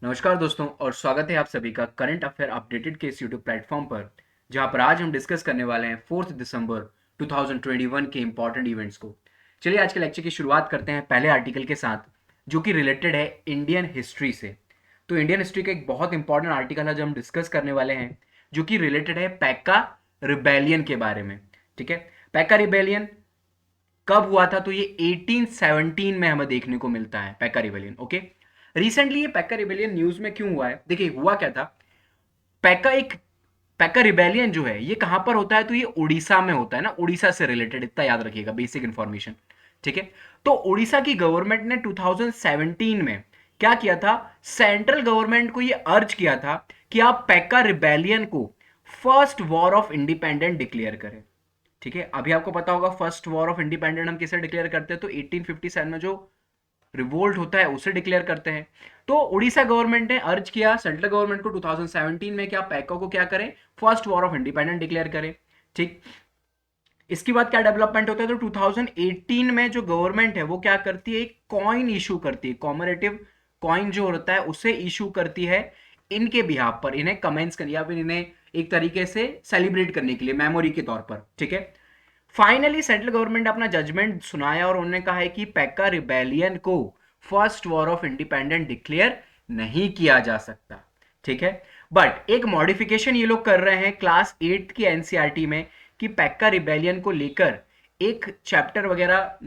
नमस्कार दोस्तों और स्वागत है आप सभी का करंट अफेयर अपडेटेड के इस यूट्यूब प्लेटफॉर्म पर, जहां पर आज हम डिस्कस करने वाले हैं 4 दिसंबर 2021 के इंपॉर्टेंट इवेंट्स को। चलिए आज के लेक्चर की शुरुआत करते हैं पहले आर्टिकल के साथ, जो कि रिलेटेड है इंडियन हिस्ट्री से। तो इंडियन हिस्ट्री का एक बहुत इंपॉर्टेंट आर्टिकल है जो हम डिस्कस करने वाले हैं, जो कि रिलेटेड है पैका रिबेलियन के बारे में। ठीक है, पैका रिबेलियन कब हुआ था? तो ये 1817 में हमें देखने को मिलता है पैका रिबेलियन। ओके, रिसेंटली ये पैका रिबेलियन न्यूज में क्यों हुआ है? देखिए हुआ क्या था। पैका एक पैका रिबेलियन जो है ये कहां पर होता है? तो ये उड़ीसा में होता है ना, उड़ीसा से रिलेटेड, इतना याद रखिएगा, बेसिक इंफॉर्मेशन। ठीक है, तो उड़ीसा की गवर्नमेंट ने 2017 में क्या किया था? सेंट्रल गवर्नमेंट को ये अर्ज किया था कि आप पैका रिबेलियन को first war of independent declare करें। ठीक है, अभी आपको पता होगा फर्स्ट वॉर ऑफ इंडिपेंडेंट हम किसे डिक्लेयर करते हैं? तो 1857 में जो रिवोल्ट होता है उसे डिक्लेयर करते हैं। तो उड़ीसा गवर्नमेंट ने अर्ज किया सेंट्रल गवर्नमेंट को 2017 में, क्या पैका को क्या करें? First war of independence declare करें। ठीक, इसके बाद क्या डेवलपमेंट होता है? तो 2018 में जो गवर्नमेंट है वो क्या करती है? एक कॉइन इशू करती है, कॉमरेटिव कॉइन जो होता है उसे इशू करती है इनके बिहाफ पर, इन्हें कमेंस करने या फिर इन्हें एक तरीके से सेलिब्रेट करने के लिए, मेमोरी के तौर पर। ठीक है, फाइनली सेंट्रल गवर्नमेंट ने अपना जजमेंट सुनाया और उन्होंने कहा है कि पैका रिबेलियन को first war of independence declare नहीं किया जा सकता। ठीक है, बट एक मॉडिफिकेशन ये लोग कर रहे हैं क्लास 8 की एनसीईआरटी में, कि पैका रिबेलियन को लेकर एक चैप्टर वगैरह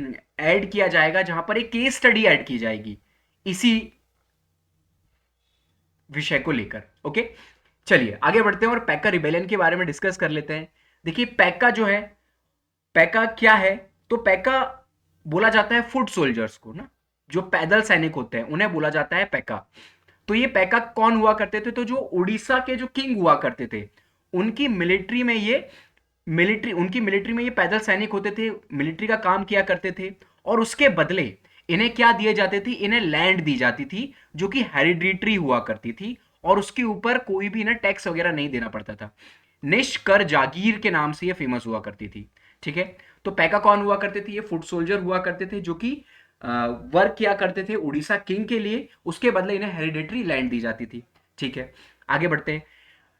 ऐड किया जाएगा, जहां पर एक केस स्टडी ऐड की जाएगी इसी विषय को लेकर। ओके, चलिए आगे बढ़ते हैं और पैका रिबेलियन के बारे में डिस्कस कर लेते हैं। देखिए पैका जो है, पैका क्या है? तो पैका बोला जाता है फुट सोल्जर्स को ना, जो पैदल सैनिक होते हैं उन्हें बोला जाता है पैका। तो ये पैका कौन हुआ करते थे? तो जो उड़ीसा के जो किंग हुआ करते थे, उनकी मिलिट्री में ये उनकी मिलिट्री में ये पैदल सैनिक होते थे, मिलिट्री का काम किया करते थे। और उसके बदले इन्हें क्या दिए जाते थी? इन्हें लैंड दी जाती थी, जो कि हेरिडिटरी हुआ करती थी, और उसके ऊपर कोई भी इन्हें टैक्स वगैरह नहीं देना पड़ता था। निष्कर जागीर के नाम से ये फेमस हुआ करती थी। ठीक है, तो पैका कौन हुआ करते थे? ये फुट सोल्जर हुआ करते थे, जो कि वर्क किया करते थे उड़ीसा किंग के लिए, उसके बदले इन्हें हेरिडेटरी लैंड दी जाती थी। ठीक है, आगे बढ़ते हैं।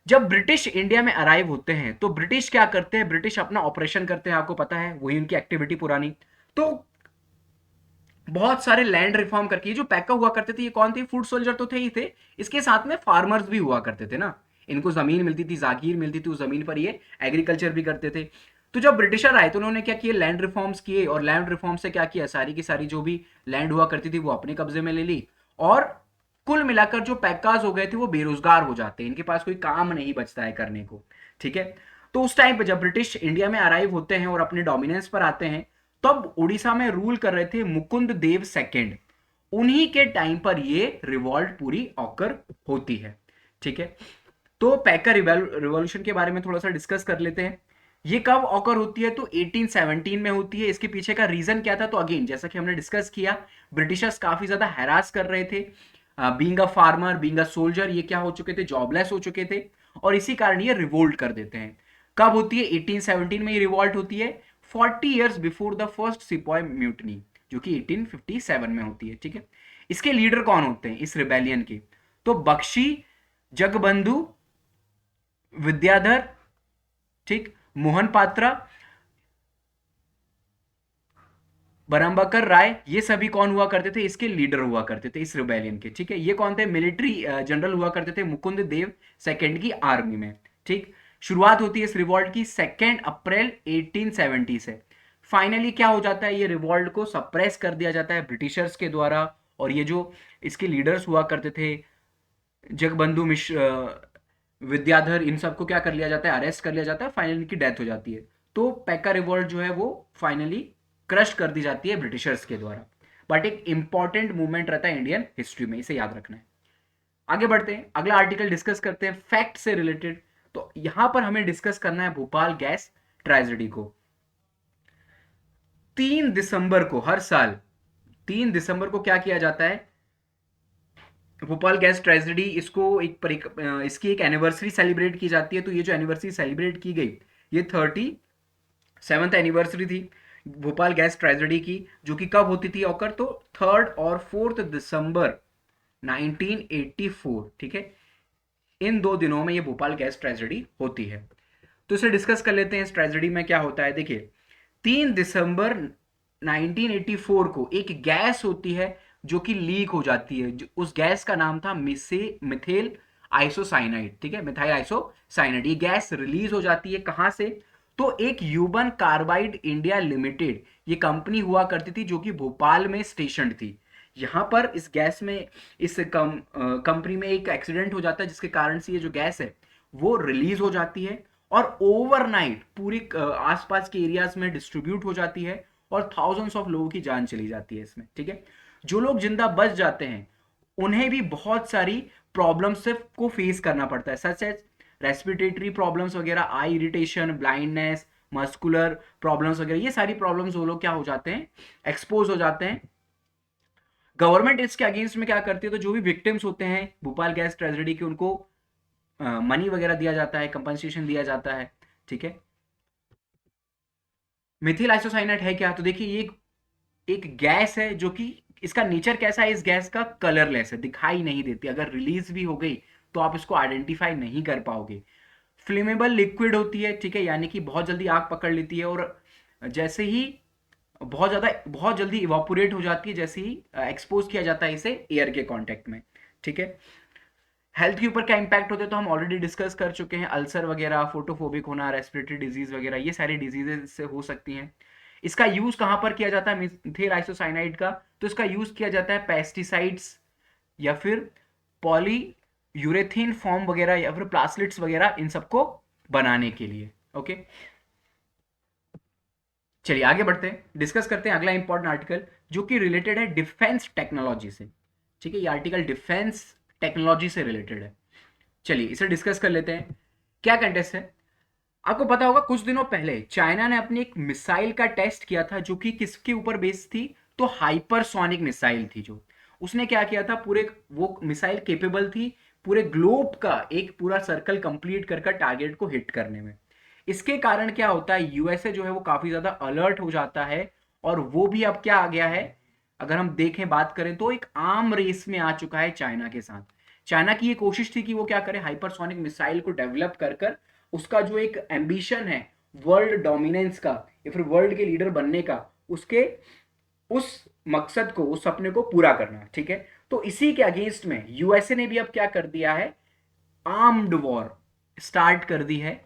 जब ब्रिटिश इंडिया में अराइव होते हैं तो ब्रिटिश क्या करते हैं? ब्रिटिश अपना ऑपरेशन करते हैं, आपको पता है, वही उनकी एक्टिविटी पुरानी। तो बहुत सारे लैंड रिफॉर्म करके जो पैका हुआ करते थे, ये कौन थे? फुट सोल्जर तो थे ही थे, इसके साथ में फार्मर्स भी हुआ करते थे ना, इनको जमीन मिलती थी, जागीर मिलती थी, उस जमीन पर ये एग्रीकल्चर भी करते थे। तो जब ब्रिटिशर आए तो उन्होंने क्या किए? लैंड रिफॉर्म्स किए, और लैंड रिफॉर्म से क्या किया? सारी की सारी जो भी लैंड हुआ करती थी वो अपने कब्जे में ले ली, और कुल मिलाकर जो पैकाज हो गए थे वो बेरोजगार हो जाते हैं, इनके पास कोई काम नहीं बचता है करने को। ठीक है, तो उस टाइम पे जब ब्रिटिश इंडिया में अराइव होते हैं और अपने डोमिनेंस पर आते हैं, तब उड़ीसा में रूल कर रहे थे मुकुंद देव सेकेंड। उन्हीं के टाइम पर ये रिवॉल्ट पूरी ऑकर होती है। ठीक है, तो पैका रिवॉल्यूशन के बारे में थोड़ा सा डिस्कस कर लेते हैं। ये कब ऑकर होती है? तो 1817 में होती है। इसके पीछे का रीजन क्या था? तो अगेन जैसा कि हमने डिस्कस किया, ब्रिटिशर्स काफी ज्यादा हैरास कर रहे थे। Being a farmer, being a soldier, ये क्या हो चुके थे? जॉबलेस हो चुके थे, और इसी कारण ये रिवोल्ट कर देते हैं। कब होती है? 1817 में ये रिवॉल्ट होती है, 40 years before the first sepoy mutiny, जो कि 1857 में होती है। ठीक है, इसके लीडर कौन होते हैं इस रिबेलियन के? तो बख्शी, जगबंधु, विद्याधर, ठीक, मोहन पात्रा, बरम्बाकर राय, ये सभी कौन हुआ करते थे? इसके लीडर हुआ करते थे इस रिबेलियन के। ठीक है, ये कौन थे? मिलिट्री जनरल हुआ करते थे मुकुंद देव सेकेंड की आर्मी में। ठीक, शुरुआत होती है इस रिवॉल्ट की 2 अप्रैल 1870 से। फाइनली क्या हो जाता है? ये रिवॉल्ट को सप्रेस कर दिया जाता है ब्रिटिशर्स के द्वारा, और ये जो इसके लीडर्स हुआ करते थे, जगबंधु मिश्र, विद्याधर, इन सबको क्या कर लिया जाता है? अरेस्ट कर लिया जाता है, फाइनली इनकी डेथ हो जाती है। तो पैका रिवॉल्ट जो है वो फाइनली क्रश कर दी जाती है ब्रिटिशर्स के द्वारा। बट एक इंपॉर्टेंट मूवमेंट रहता है इंडियन हिस्ट्री में, इसे याद रखना है। आगे बढ़ते हैं, अगला आर्टिकल डिस्कस करते हैं फैक्ट से रिलेटेड। तो यहां पर हमें डिस्कस करना है भोपाल गैस ट्रेजेडी को। 3 दिसंबर को, हर साल 3 दिसंबर को क्या किया जाता है? भोपाल गैस ट्रेजेडी, इसको इसकी एक एनिवर्सरी सेलिब्रेट की जाती है। तो ये जो एनिवर्सरी सेलिब्रेट की गई, ये 37th एनिवर्सरी थी भोपाल गैस ट्रेजेडी की, जो कि कब होती थी ऑकर? तो 3 और 4 दिसंबर 1984, ठीक है। इन 2 दिनों में ये भोपाल गैस ट्रेजेडी होती है। तो इसे डिस्कस कर लेते हैं, इस ट्रेजेडी में क्या होता है। देखिए 3 दिसंबर 1984 को एक गैस होती है जो कि लीक हो जाती है। उस गैस का नाम था मिथेल आइसोसाइनाइड, ठीक है, मिथाइल आइसोसाइनाइड। ये गैस रिलीज हो जाती है कहां से, तो एक यूबन कार्बाइड इंडिया लिमिटेड, ये कंपनी हुआ करती थी जो कि भोपाल में स्टेशन थी। यहां पर इस गैस में, इस कंपनी में एक एक्सीडेंट हो जाता है जिसके कारण से ये जो गैस है वो रिलीज हो जाती है और ओवरनाइट पूरी आसपास के एरियाज में डिस्ट्रीब्यूट हो जाती है और थाउजेंड्स ऑफ लोगों की जान चली जाती है इसमें, ठीक है। जो लोग जिंदा बच जाते हैं उन्हें भी बहुत सारी प्रॉब्लम्स को फेस करना पड़ता है, सच एज रेस्पिरेटरी प्रॉब्लम्स वगैरह, आई इरिटेशन, ब्लाइंडनेस, मस्कुलर प्रॉब्लम्स वगैरह, ये सारी प्रॉब्लम्स वो लोग क्या हो जाते हैं, एक्सपोज हो जाते हैं। गवर्नमेंट इसके अगेंस्ट में क्या करती है, तो जो भी विक्टिम्स होते हैं भोपाल गैस ट्रेजेडी के, उनको मनी वगैरह दिया जाता है, कंपनसेशन दिया जाता है, ठीक है। मिथिल आइसोसाइनेट है क्या, तो देखिए ये एक गैस है जो कि इसका नेचर कैसा है, इस गैस का कलरलेस है, दिखाई नहीं देती। अगर रिलीज भी हो गई तो आप इसको आइडेंटिफाई नहीं कर पाओगे। फ्लेमेबल लिक्विड होती है, ठीक है, यानी कि बहुत जल्दी आग पकड़ लेती है और जैसे ही बहुत जल्दी इवापोरेट हो जाती है जैसे ही एक्सपोज किया जाता है इसे एयर के कांटेक्ट में, ठीक है। हेल्थ के ऊपर क्या इंपैक्ट होते हैं तो हम ऑलरेडी डिस्कस कर चुके हैं, अल्सर वगैरह, फोटोफोबिक होना, रेस्पिरेटरी डिजीज वगैरह, ये सारी डिजीजेज से हो सकती हैं। इसका यूज कहां पर किया जाता है मिथेल आइसोसाइनाइड का, तो इसका यूज किया जाता है पेस्टिसाइड्स या फिर पॉली यूरेथीन फॉर्म वगैरह या फिर प्लास्टिड्स वगैरह, इन सबको बनाने के लिए, ओके। चलिए आगे बढ़ते हैं, डिस्कस करते हैं अगला इंपॉर्टेंट आर्टिकल जो कि रिलेटेड है डिफेंस टेक्नोलॉजी से, ठीक है। ये आर्टिकल डिफेंस टेक्नोलॉजी से रिलेटेड है। चलिए इसे डिस्कस कर लेते हैं। क्या कंटेस्ट है, आपको पता होगा कुछ दिनों पहले चाइना ने अपनी एक मिसाइल का टेस्ट किया था जो कि किसके ऊपर बेस्ड थी, तो हाइपरसोनिक मिसाइल थी। जो उसने क्या किया था, पूरे वो मिसाइल केपेबल थी पूरे ग्लोब का एक पूरा सर्कल कंप्लीट कर टारगेट को हिट करने में। इसके कारण क्या होता है, यूएसए जो है वो काफी ज्यादा अलर्ट हो जाता है और वो भी अब क्या आ गया है, अगर हम देखें बात करें तो एक आर्म रेस में आ चुका है चाइना के साथ। चाइना की ये कोशिश थी कि वो क्या करे, हाइपरसोनिक मिसाइल को डेवलप कर कर उसका जो एक एम्बिशन है वर्ल्ड डोमिनेंस का या फिर वर्ल्ड के लीडर बनने का, उसके उस मकसद को, उस सपने को पूरा करना, ठीक है। तो इसी के अगेंस्ट में यूएसए ने भी अब क्या कर दिया है, आर्म्ड वॉर स्टार्ट कर दी है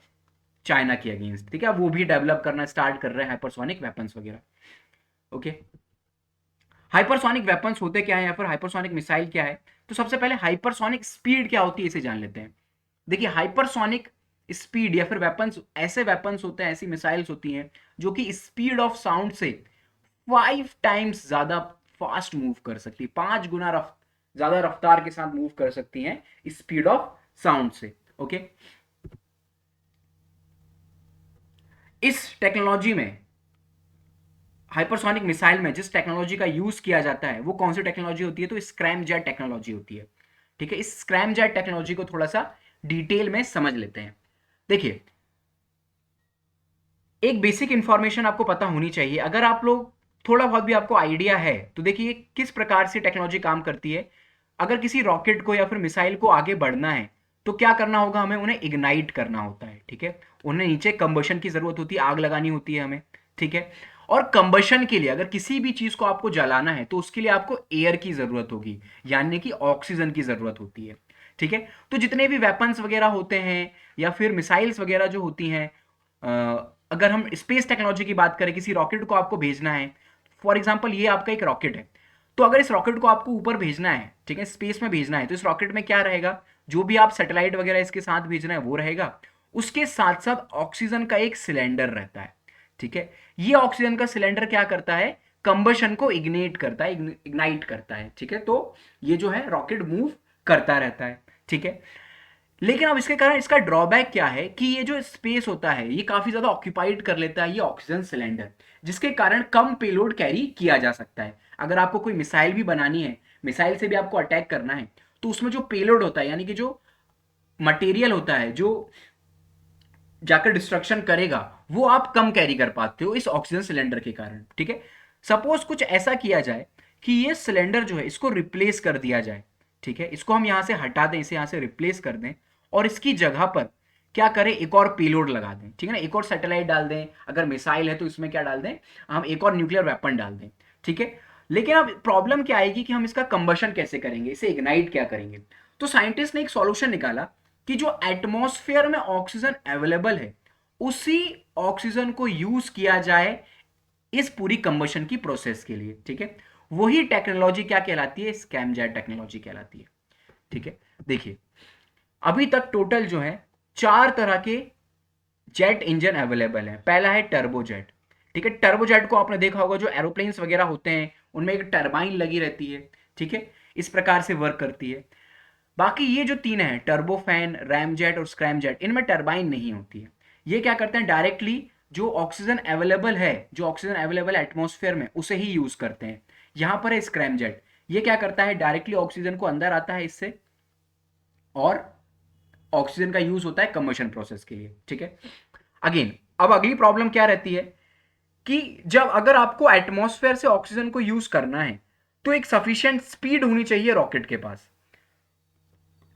चाइना के अगेंस्ट, ठीक है। वो भी डेवलप करना स्टार्ट कर रहे हैं हाइपरसोनिक वेपन्स वगैरह, ओके। हाइपरसोनिक वेपन्स होते क्या है या फिर हाइपरसोनिक मिसाइल क्या है, तो सबसे पहले हाइपरसोनिक स्पीड क्या होती है इसे जान लेते हैं। देखिए हाइपरसोनिक स्पीड या फिर वेपन्स, ऐसे वेपन्स होते हैं, ऐसी मिसाइल्स होती हैं जो कि स्पीड ऑफ साउंड से 5 टाइम्स ज्यादा फास्ट मूव कर सकती है, 5 गुना ज्यादा रफ्तार के साथ मूव कर सकती हैं स्पीड ऑफ साउंड से, ओके। इस टेक्नोलॉजी में, हाइपरसोनिक मिसाइल में जिस टेक्नोलॉजी का यूज किया जाता है वो कौन सी टेक्नोलॉजी होती है, तो स्क्रैमजेट टेक्नोलॉजी होती है, ठीक है। इस स्क्रैमजेट टेक्नोलॉजी को थोड़ा सा डिटेल में समझ लेते हैं। देखिए एक बेसिक इंफॉर्मेशन आपको पता होनी चाहिए, अगर आप लोग थोड़ा बहुत भी आपको आइडिया है तो देखिए किस प्रकार से टेक्नोलॉजी काम करती है। अगर किसी रॉकेट को या फिर मिसाइल को आगे बढ़ना है तो क्या करना होगा, हमें उन्हें इग्नाइट करना होता है, ठीक है। उन्हें नीचे कंबशन की जरूरत होती है, आग लगानी होती है हमें, ठीक है। और कंबशन के लिए, अगर किसी भी चीज को आपको जलाना है तो उसके लिए आपको एयर की जरूरत होगी, यानी कि ऑक्सीजन की जरूरत होती है, ठीक है। तो जितने भी वेपन्स वगैरह होते हैं या फिर मिसाइल्स वगैरह जो होती हैं, अगर हम स्पेस टेक्नोलॉजी की बात करें, किसी रॉकेट को आपको भेजना है, फॉर एग्जांपल ये आपका एक रॉकेट है, तो अगर इस रॉकेट को आपको ऊपर भेजना है, ठीक है, स्पेस में भेजना है, तो इस रॉकेट में क्या रहेगा, जो भी आप सैटेलाइट वगैरह इसके साथ भेजना है वो रहेगा, उसके साथ साथ ऑक्सीजन का एक सिलेंडर रहता है, ठीक है। ये ऑक्सीजन का सिलेंडर क्या करता है, कंबशन को इग्नेट करता है, इग्नाइट करता है, ठीक है। तो ये जो है रॉकेट मूव करता रहता है, ठीक है। लेकिन अब इसके कारण इसका ड्रॉबैक क्या है कि ये जो स्पेस होता है ये काफी ज्यादा ऑक्यूपाइड कर लेता है ये ऑक्सीजन सिलेंडर, जिसके कारण कम पेलोड कैरी किया जा सकता है। अगर आपको कोई मिसाइल भी बनानी है, मिसाइल से भी आपको अटैक करना है, तो उसमें जो पेलोड होता है, यानी कि जो मटेरियल होता है जो जाकर डिस्ट्रक्शन करेगा, वो आप कम कैरी कर पाते हो इस ऑक्सीजन सिलेंडर के कारण, ठीक है। सपोज कुछ ऐसा किया जाए कि ये सिलेंडर जो है इसको रिप्लेस कर दिया जाए, ठीक है, इसको हम यहां से हटा दें, इसे यहां से रिप्लेस कर दें और इसकी जगह पर क्या करें, एक और पेलोड लगा दें, ठीक है ना, एक और सैटेलाइट डाल दें, अगर मिसाइल है तो इसमें क्या डाल दें, हम एक और न्यूक्लियर वेपन डाल दें, ठीक है। लेकिन अब प्रॉब्लम क्या आएगी कि हम इसका कंबशन कैसे करेंगे, इसे इग्नाइट क्या करेंगे। तो साइंटिस्ट ने एक सॉल्यूशन निकाला कि जो एटमॉस्फेयर में ऑक्सीजन अवेलेबल है उसी ऑक्सीजन को यूज किया जाए इस पूरी कंबशन की प्रोसेस के लिए, ठीक है। वही टेक्नोलॉजी क्या कहलाती है, स्कैमजेट टेक्नोलॉजी कहलाती है, ठीक है। देखिए अभी तक टोटल जो है 4 तरह के जेट इंजन अवेलेबल है। पहला है टर्बोजेट, ठीक है। टर्बोजेट को आपने देखा होगा, जो एरोप्लेन्स वगैरह होते हैं उनमें एक टर्बाइन लगी रहती है, ठीक है, इस प्रकार से वर्क करती है। बाकी ये जो तीन है, टर्बोफैन, रैमजेट और स्क्रैमजेट, इनमें टर्बाइन नहीं होती है। ये क्या करते हैं, डायरेक्टली जो ऑक्सीजन अवेलेबल है, जो ऑक्सीजन अवेलेबल है एटमॉस्फेयर में, उसे ही यूज करते हैं। यहां पर है स्क्रैमजेट, ये क्या करता है, डायरेक्टली ऑक्सीजन को अंदर आता है इससे और ऑक्सीजन का यूज होता है कंबशन प्रोसेस के लिए, ठीक है। अगेन अब अगली प्रॉब्लम क्या रहती है कि जब अगर आपको एटमॉस्फेयर से ऑक्सीजन को यूज करना है तो एक सफिशिएंट स्पीड होनी चाहिए रॉकेट के पास,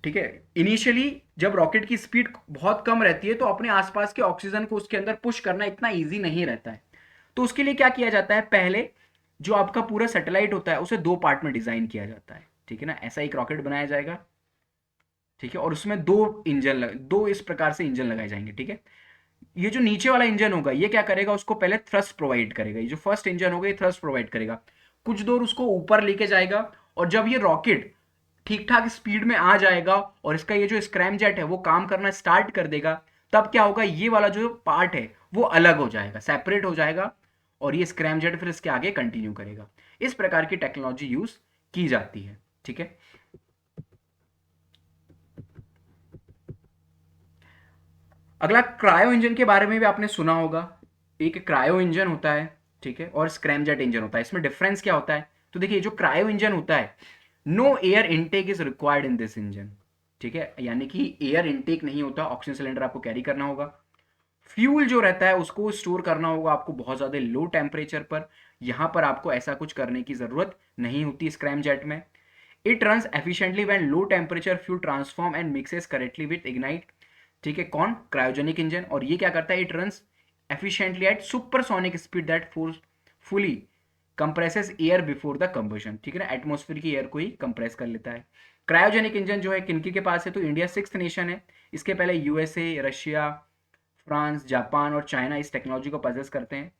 ठीक है। इनिशियली जब रॉकेट की स्पीड बहुत कम रहती है तो अपने आसपास के ऑक्सीजन को उसके अंदर पुश करना इतना इजी नहीं रहता है। तो उसके लिए क्या किया जाता है, पहले जो आपका पूरा सैटेलाइट होता है उसे 2 पार्ट में डिजाइन किया जाता है, ठीक है ना। ऐसा एक रॉकेट बनाया जाएगा, ठीक है, और उसमें दो इस प्रकार से इंजन लगाए जाएंगे, ठीक है। ये जो नीचे वाला इंजन होगा ये क्या करेगा, उसको पहले थ्रस्ट प्रोवाइड करेगा। ये जो फर्स्ट इंजन होगा ये थ्रस्ट प्रोवाइड करेगा, कुछ दूर उसको ऊपर लेके जाएगा और जब ये रॉकेट ठीक ठाक स्पीड में आ जाएगा और इसका ये जो स्क्रैमजेट है वो काम करना स्टार्ट कर देगा, तब क्या होगा, ये वाला जो पार्ट है वो अलग हो जाएगा, सेपरेट हो जाएगा और ये स्क्रैमजेट फिर इसके आगे कंटिन्यू करेगा। इस प्रकार की टेक्नोलॉजी यूज की जाती है, ठीक है। अगला क्रायो इंजन के बारे में भी आपने सुना होगा। एक क्रायो इंजन होता है, ठीक है, और स्क्रैमजेट इंजन होता है। इसमें डिफरेंस क्या होता है, तो देखिए जो क्रायो इंजन होता है, no air intake is required in this engine, ठीक है, यानी कि एयर इनटेक नहीं होता, ऑक्सीजन सिलेंडर आपको कैरी करना होगा। फ्यूल जो रहता है उसको स्टोर करना होगा आपको बहुत ज्यादा लो टेम्परेचर पर। यहां पर आपको ऐसा कुछ करने की जरूरत नहीं होती स्क्रैमजेट में। It runs efficiently when low temperature fuel transform and mixes correctly with ignite, ठीक है, कौन, क्रायोजेनिक इंजन। और ये क्या करता है, it runs efficiently at supersonic speed that fully compresses air before the combustion, ठीक है ना, एटमॉस्फेयर की एयर को ही कंप्रेस कर लेता है। क्रायोजेनिक इंजन जो है किनकी के पास है, तो इंडिया 6th नेशन है। इसके पहले यूएसए, रशिया, फ्रांस, जापान और चाइना इस टेक्नोलॉजी को पजेस करते हैं।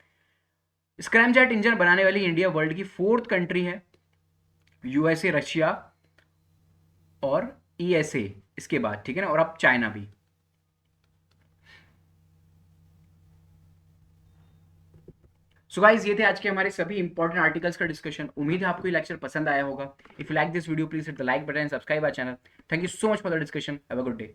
स्क्रैमजेट इंजन बनाने वाली इंडिया वर्ल्ड की 4th कंट्री है, यूएसए, रशिया और ईएसए इसके बाद, ठीक है ना, और अब चाइना भी। सो गाइस ये थे आज के हमारे सभी इंपॉर्टेंट आर्टिकल्स का डिस्कशन। उम्मीद है आपको ये लेक्चर पसंद आया होगा। If you like this video please hit the like button and subscribe our channel. Thank you so much for the discussion. Have a good day.